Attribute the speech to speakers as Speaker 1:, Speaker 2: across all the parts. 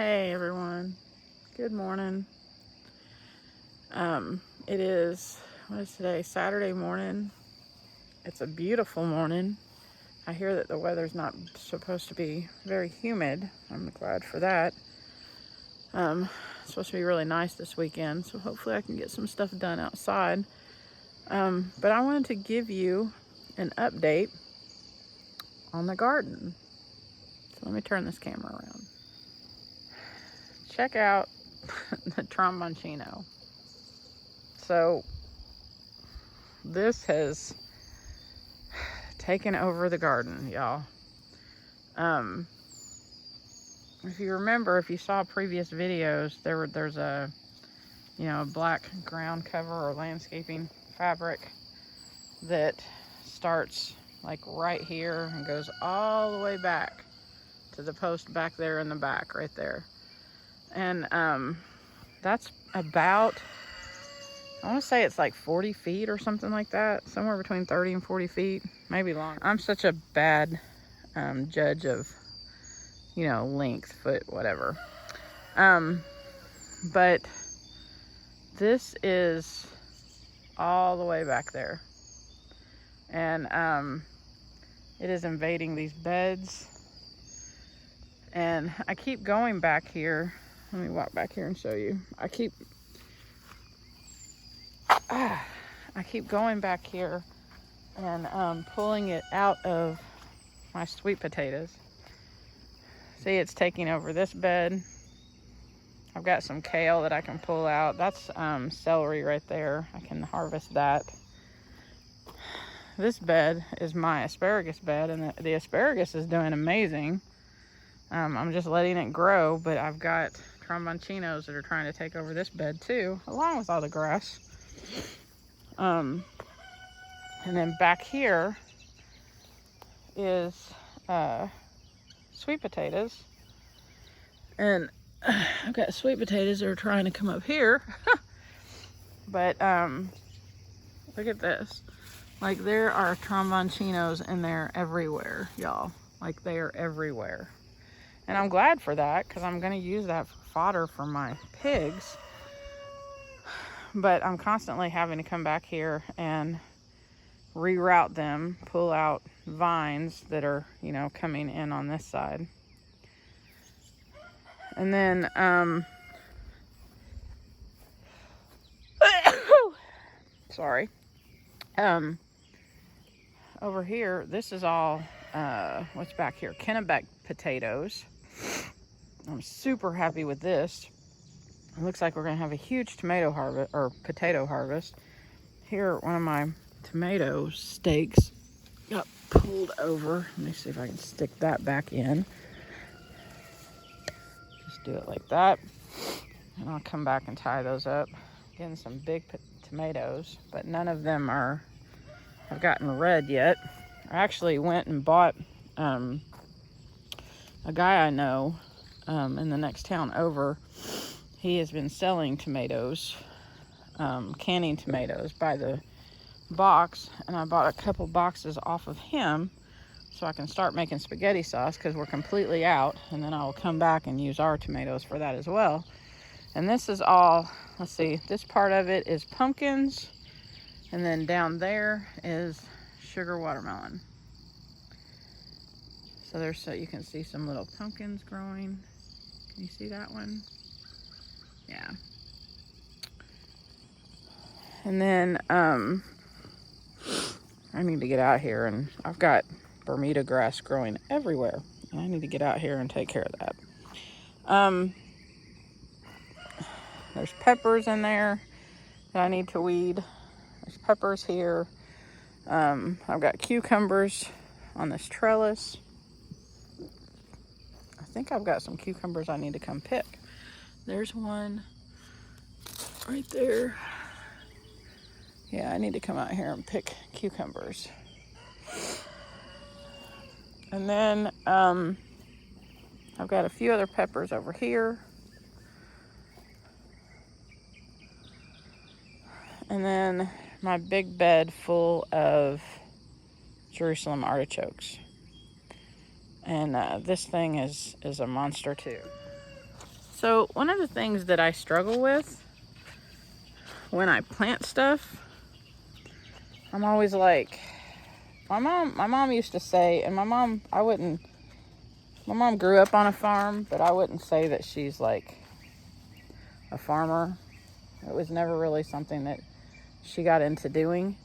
Speaker 1: Hey everyone, good morning. It is, what is today, Saturday morning. It's a beautiful morning. I hear that the weather's not supposed to be very humid. I'm glad for that. It's supposed to be really nice this weekend, so hopefully I can get some stuff done outside. But I wanted to give you an update on the garden. So let me turn this camera around. Check out the Trombone Chino. So this has taken over the garden, y'all. If you remember, if you saw previous videos, there's a black ground cover or landscaping fabric that starts like right here and goes all the way back to the post back there in the back right there. And that's about, I want to say it's like 40 feet or something like that, somewhere between 30 and 40 feet, maybe longer. I'm such a bad judge of length, foot, whatever. But this is all the way back there, and it is invading these beds. And I keep going back here. Let me walk back here and show you. I keep going back here and pulling it out of my sweet potatoes. See, it's taking over this bed. I've got some kale that I can pull out. That's celery right there. I can harvest that. This bed is my asparagus bed, and the asparagus is doing amazing. I'm just letting it grow, but I've got Trombone Chinos that are trying to take over this bed too, along with all the grass. And then back here is sweet potatoes. And I've got sweet potatoes that are trying to come up here. But look at this. Like, there are Trombone Chinos in there everywhere, y'all. Like, they are everywhere. And I'm glad for that, because I'm going to use that for fodder for my pigs. But I'm constantly having to come back here and reroute them, pull out vines that are, coming in on this side. And then, sorry. Over here, this is all, what's back here? Kennebec potatoes. I'm super happy with this. It looks like we're going to have a huge tomato harvest, or potato harvest. Here, one of my tomato stakes got pulled over. Let me see if I can stick that back in. Just do it like that. And I'll come back and tie those up. Getting some big tomatoes, but none of them have gotten red yet. I actually went and bought a guy I know in the next town over. He has been selling tomatoes, canning tomatoes by the box, and I bought a couple boxes off of him so I can start making spaghetti sauce, because we're completely out, and then I will come back and use our tomatoes for that as well. And this is all, let's see, this part of it is pumpkins, and then down there is sugar watermelon. So you can see some little pumpkins growing. Can you see that one? Yeah. And then I need to get out here, and I've got Bermuda grass growing everywhere, and I need to get out here and take care of that. There's peppers in there that I need to weed. There's peppers here. I've got cucumbers on this trellis. I think I've got some cucumbers I need to come pick. There's one right there. Yeah, I need to come out here and pick cucumbers. And then I've got a few other peppers over here. And then my big bed full of Jerusalem artichokes. And this thing is a monster too. So one of the things that I struggle with when I plant stuff, I'm always like, my mom used to say, and my mom grew up on a farm, but I wouldn't say that she's like a farmer. It was never really something that she got into doing.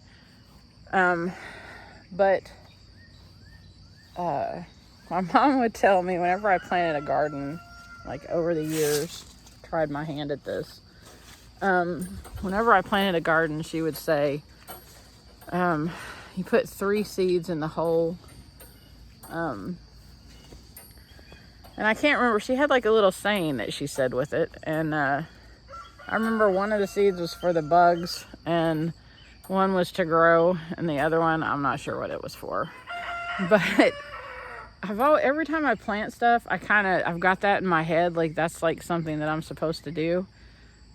Speaker 1: But my mom would tell me whenever I planted a garden, like over the years, tried my hand at this. Whenever I planted a garden, she would say, you put 3 seeds in the hole. And I can't remember, she had like a little saying that she said with it. And I remember one of the seeds was for the bugs, and one was to grow, and the other one, I'm not sure what it was for. But every time I plant stuff, I've got that in my head, like that's like something that I'm supposed to do.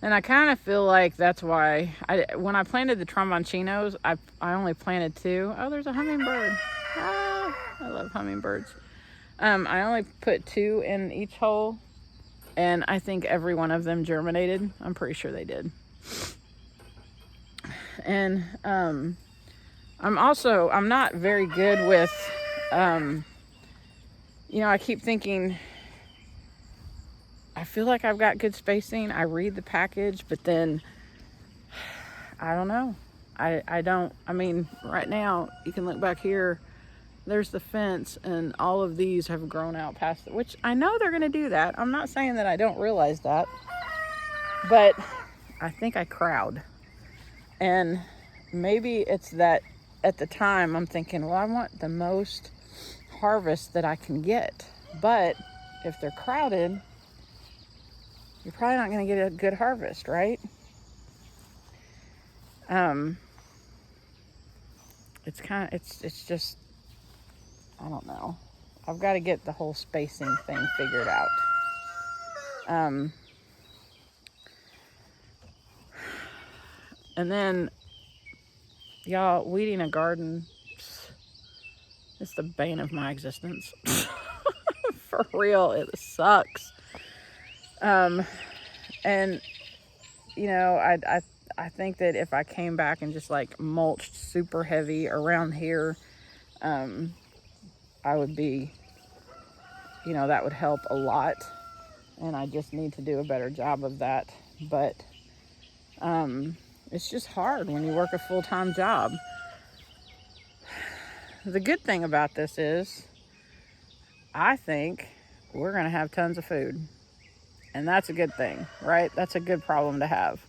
Speaker 1: And I kind of feel like that's why when I planted the Trombone Chinos, I only planted 2. Oh, there's a hummingbird. Ah, I love hummingbirds. I only put 2 in each hole, and I think every one of them germinated. I'm pretty sure they did. And I'm not very good with, I keep thinking, I feel like I've got good spacing. I read the package, but then I don't know. I mean, right now you can look back here, there's the fence, and all of these have grown out past it, which I know they're going to do that. I'm not saying that I don't realize that, but I think I crowd. And maybe it's that at the time I'm thinking, well, I want the most harvest that I can get. But if they're crowded, you're probably not going to get a good harvest, right? It's just, I don't know. I've got to get the whole spacing thing figured out. And then, y'all, weeding a garden, it's the bane of my existence. For real, it sucks. And I think that if I came back and just like mulched super heavy around here, I would be, that would help a lot. And I just need to do a better job of that. But it's just hard when you work a full-time job. The good thing about this is, I think we're going to have tons of food. And that's a good thing, right? That's a good problem to have.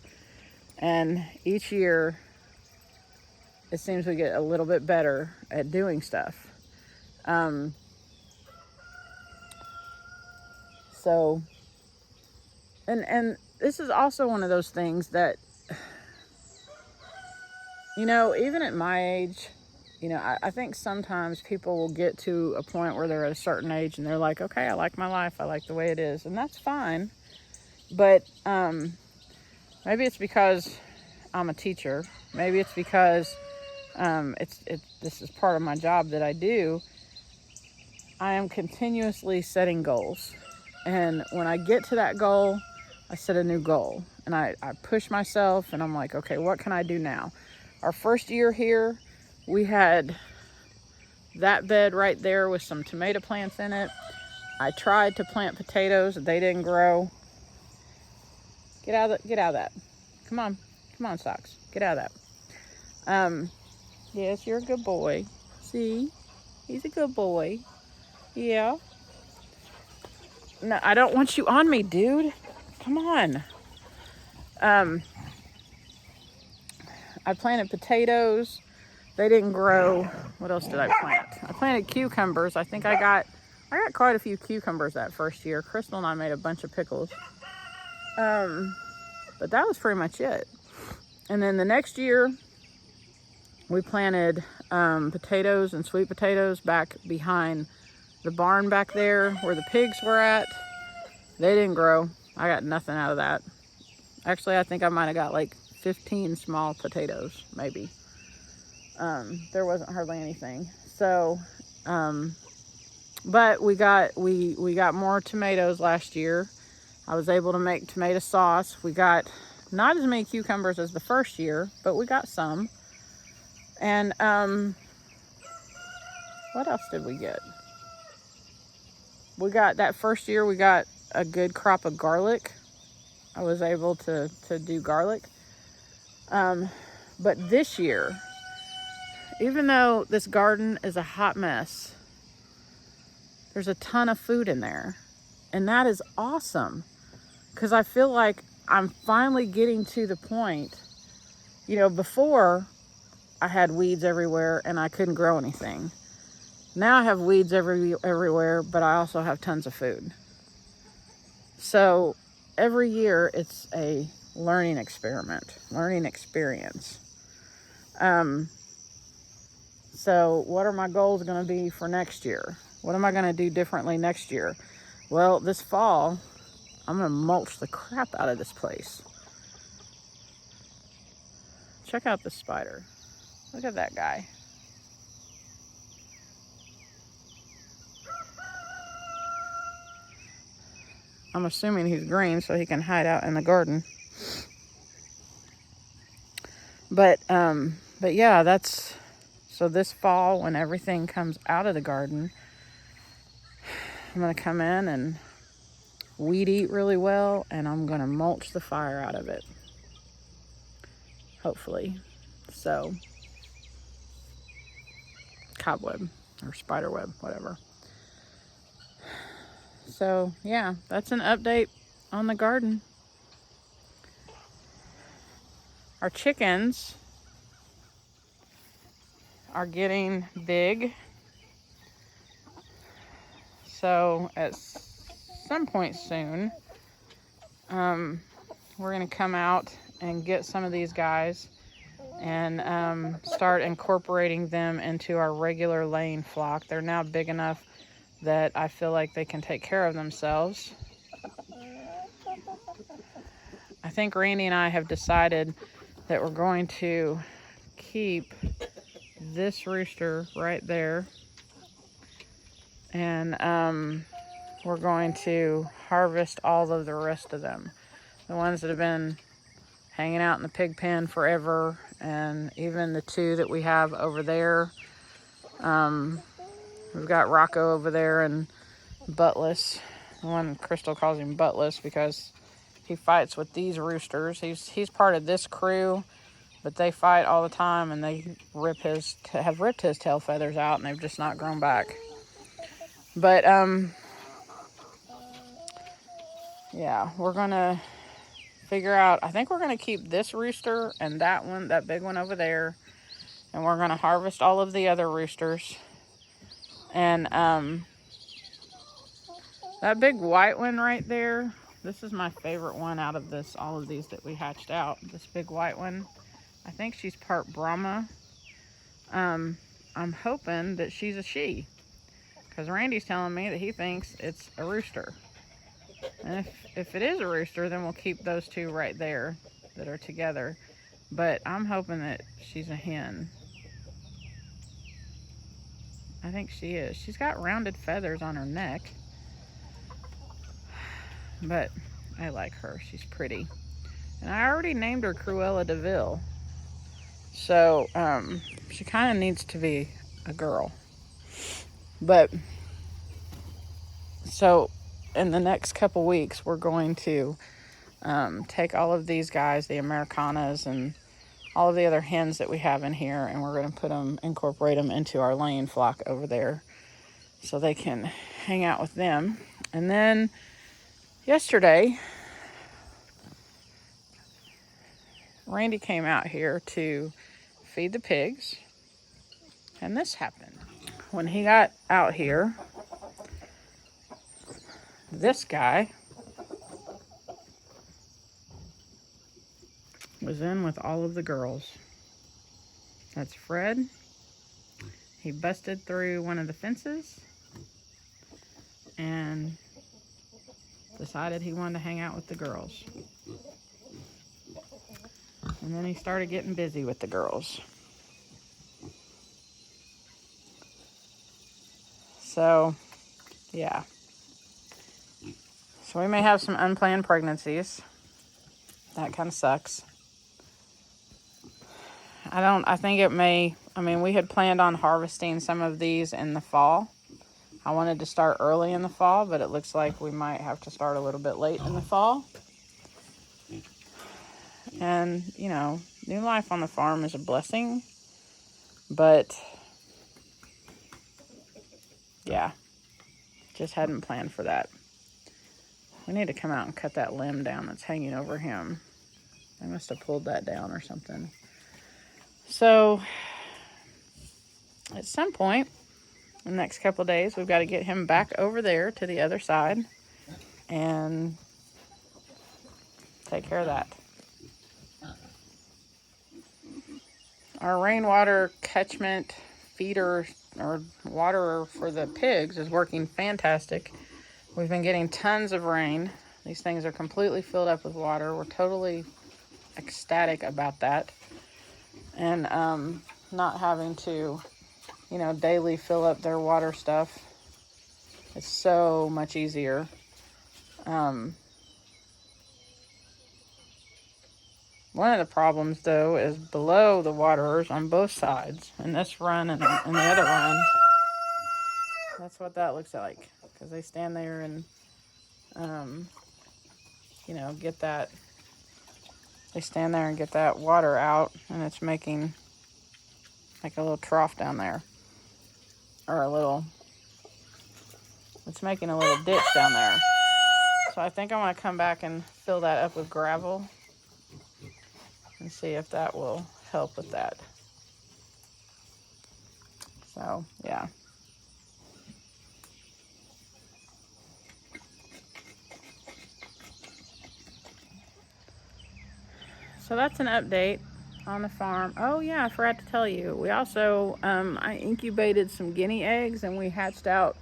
Speaker 1: And each year, it seems we get a little bit better at doing stuff. So, and this is also one of those things that, even at my age, I think sometimes people will get to a point where they're at a certain age and they're like, okay, I like my life. I like the way it is. And that's fine. But maybe it's because I'm a teacher. Maybe it's because this is part of my job that I do. I am continuously setting goals. And when I get to that goal, I set a new goal. And I push myself, and I'm like, okay, what can I do now? Our first year here, we had that bed right there with some tomato plants in it. I tried to plant potatoes. They didn't grow. Get out of that. Come on, Socks. Get out of that. Yes, you're a good boy. See? He's a good boy. Yeah. No, I don't want you on me, dude. Come on. I planted potatoes. They didn't grow. What else did I plant? I planted cucumbers. I think I got quite a few cucumbers that first year. Crystal and I made a bunch of pickles. But that was pretty much it. And then the next year, we planted potatoes and sweet potatoes back behind the barn back there where the pigs were at. They didn't grow. I got nothing out of that. Actually, I think I might have got like 15 small potatoes, maybe. There wasn't hardly anything. So, but we got more tomatoes last year, I was able to make tomato sauce. We got not as many cucumbers as the first year, but we got some. And what else did we get? We got that first year, we got a good crop of garlic. I was able to do garlic. But this year, even though this garden is a hot mess, there's a ton of food in there. And that is awesome. Because I feel like I'm finally getting to the point, you know, before I had weeds everywhere and I couldn't grow anything. Now I have weeds everywhere, but I also have tons of food. So every year it's a learning experience. So what are my goals going to be for next year? What am I going to do differently next year? Well, this fall, I'm going to mulch the crap out of this place. Check out this spider. Look at that guy. I'm assuming he's green so he can hide out in the garden. But yeah, that's, so this fall when everything comes out of the garden, I'm going to come in and weed eat really well, and I'm going to mulch the fire out of it. Hopefully. So, cobweb or spider web, whatever. So, yeah, that's an update on the garden. Our chickens are getting big. So, at some point soon, we're going to come out and get some of these guys and start incorporating them into our regular laying flock. They're now big enough that I feel like they can take care of themselves. I think Randy and I have decided that we're going to keep this rooster right there, and we're going to harvest all of the rest of them. The ones that have been hanging out in the pig pen forever, and even the two that we have over there. We've got Rocco over there and Buttless. The one Crystal calls him Buttless because he fights with these roosters. He's part of this crew, but they fight all the time, and they have ripped his tail feathers out, and they've just not grown back. But yeah, we're gonna figure out. I think we're gonna keep this rooster and that one, that big one over there, and we're gonna harvest all of the other roosters. And that big white one right there, this is my favorite one out of all of these that we hatched out. This big white one, I think she's part Brahma. I'm hoping that she's a she, because Randy's telling me that he thinks it's a rooster. And if it is a rooster, then we'll keep those two right there that are together. But I'm hoping that she's a hen. I think she is. She's got rounded feathers on her neck. But I like her. She's pretty. And I already named her Cruella de Vil. So she kind of needs to be a girl. But so in the next couple weeks, we're going to take all of these guys, the Americanas and all of the other hens that we have in here, and we're going to incorporate them into our laying flock over there so they can hang out with them. And then yesterday, Randy came out here to feed the pigs, and this happened. When he got out here, this guy was in with all of the girls. That's Fred. He busted through one of the fences and decided he wanted to hang out with the girls. And then he started getting busy with the girls. So, yeah. So we may have some unplanned pregnancies. That kind of sucks. I think it may, we had planned on harvesting some of these in the fall. I wanted to start early in the fall, but it looks like we might have to start a little bit late in the fall. And, you know, new life on the farm is a blessing. But, yeah, just hadn't planned for that. We need to come out and cut that limb down that's hanging over him. I must have pulled that down or something. So, at some point in the next couple of days, we've got to get him back over there to the other side and take care of that. Our rainwater catchment feeder or waterer for the pigs is working fantastic. We've been getting tons of rain. These things are completely filled up with water. We're totally ecstatic about that. And not having to, you know, daily fill up their water stuff. It's so much easier. One of the problems, though, is below the waterers on both sides. In this run and in the other run. That's what that looks like. Because they stand there and, you know, get that. They stand there and get that water out. And it's making like a little trough down there. Or it's making a little ditch down there. So I think I want to come back and fill that up with gravel. And see if that will help with that. So, yeah. So that's an update on the farm. Oh yeah, I forgot to tell you. We also, I incubated some guinea eggs and we hatched out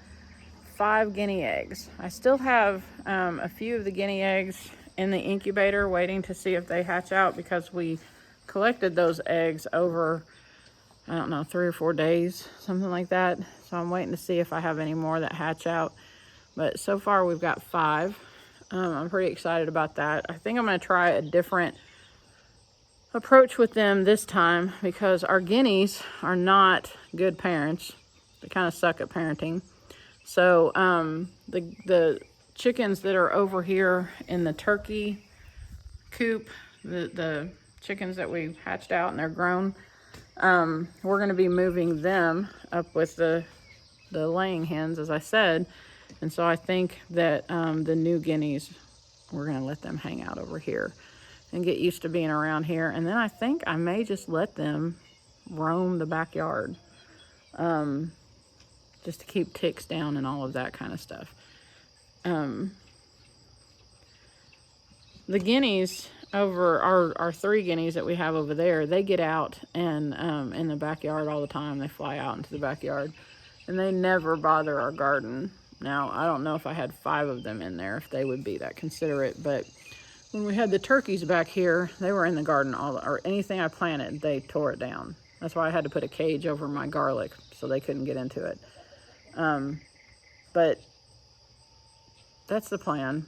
Speaker 1: 5 guinea eggs. I still have a few of the guinea eggs in the incubator waiting to see if they hatch out because we collected those eggs over, I don't know, 3 or 4 days, something like that. So I'm waiting to see if I have any more that hatch out. But so far we've got 5. I'm pretty excited about that. I think I'm going to try a different approach with them this time because our guineas are not good parents. They kind of suck at parenting. So the chickens that are over here in the turkey coop, the chickens that we hatched out and they're grown, we're going to be moving them up with the laying hens, as I said. And so I think that the new guineas, we're going to let them hang out over here and get used to being around here. And then I think I may just let them roam the backyard, just to keep ticks down and all of that kind of stuff. The guineas over our 3 guineas that we have over there, they get out and in the backyard all the time. They fly out into the backyard and they never bother our garden. Now, I don't know if I had 5 of them in there, if they would be that considerate, but when we had the turkeys back here, they were in the garden or anything I planted, they tore it down. That's why I had to put a cage over my garlic so they couldn't get into it. But that's the plan.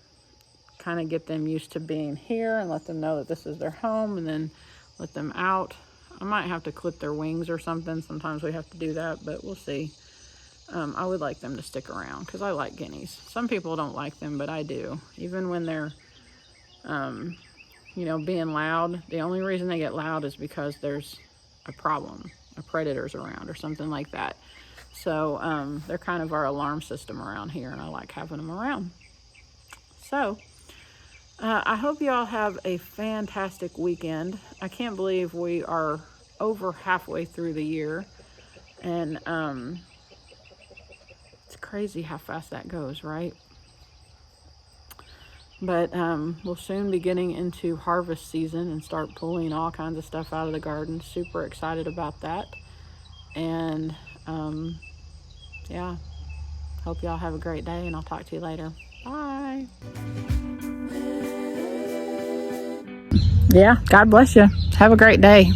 Speaker 1: Kind of get them used to being here and let them know that this is their home and then let them out. I might have to clip their wings or something. Sometimes we have to do that, but we'll see. I would like them to stick around because I like guineas. Some people don't like them, but I do. Even when they're you know, being loud. The only reason they get loud is because there's a problem, a predator's around or something like that. So they're kind of our alarm system around here, and I like having them around. So I hope you all have a fantastic weekend. I can't believe we are over halfway through the year, and it's crazy how fast that goes, right? But we'll soon be getting into harvest season and start pulling all kinds of stuff out of the garden. Super excited about that. And yeah, hope y'all have a great day, and I'll talk to you later. Bye. Yeah, God bless you. Have a great day.